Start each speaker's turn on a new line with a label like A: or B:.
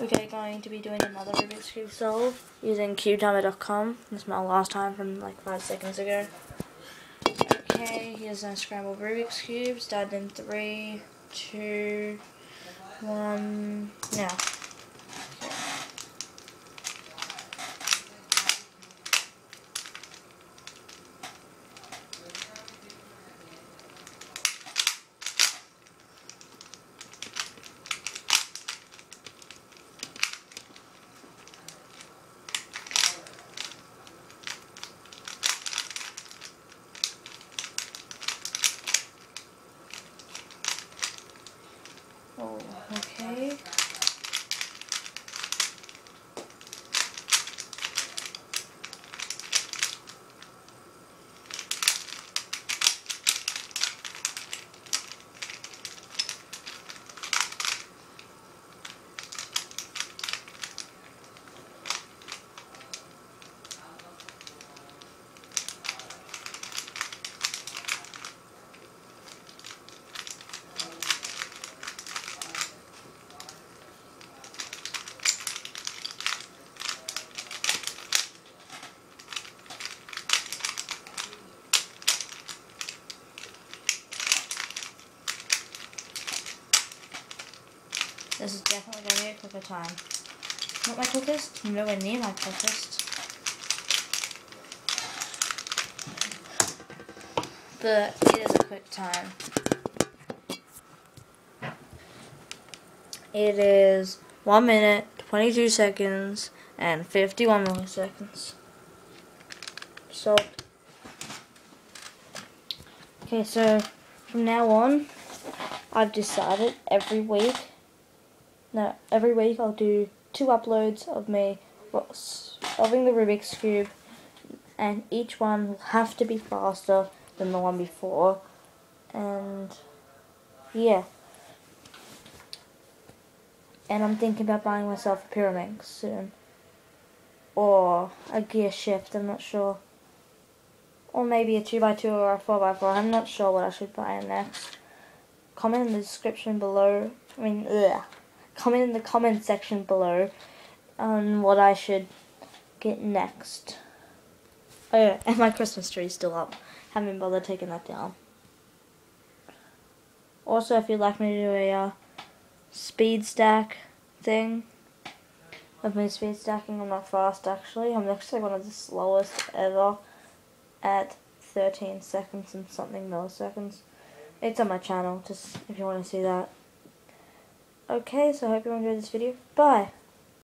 A: Okay, going to be doing another Rubik's Cube solve using CubeTimer.com. This is my last time from like 5 seconds ago. Okay, here's a scrambled Rubik's Cube. Started in 3, 2, 1, now. Oh, okay. This is definitely going to be a quicker time. Not my quickest, nowhere near my quickest. But it is a quick time. It is 1 minute, 22 seconds, and 51 milliseconds. Solved. Okay, so from now on, I've decided every week I'll do 2 uploads of me solving the Rubik's Cube, and each one will have to be faster than the one before, and yeah. And I'm thinking about buying myself a Pyraminx soon, or a gear shift, I'm not sure, or maybe a 2x2 or a 4x4, I'm not sure what I should buy next. Comment in the description below, comment in the comment section below on what I should get next. Oh yeah, and my Christmas tree is still up. Haven't bothered taking that down. Also, if you'd like me to do a speed stack thing of me speed stacking, I'm not fast actually. I'm actually one of the slowest ever at 13 seconds and something milliseconds. It's on my channel, just if you want to see that. Okay, so I hope you enjoyed this video. Bye!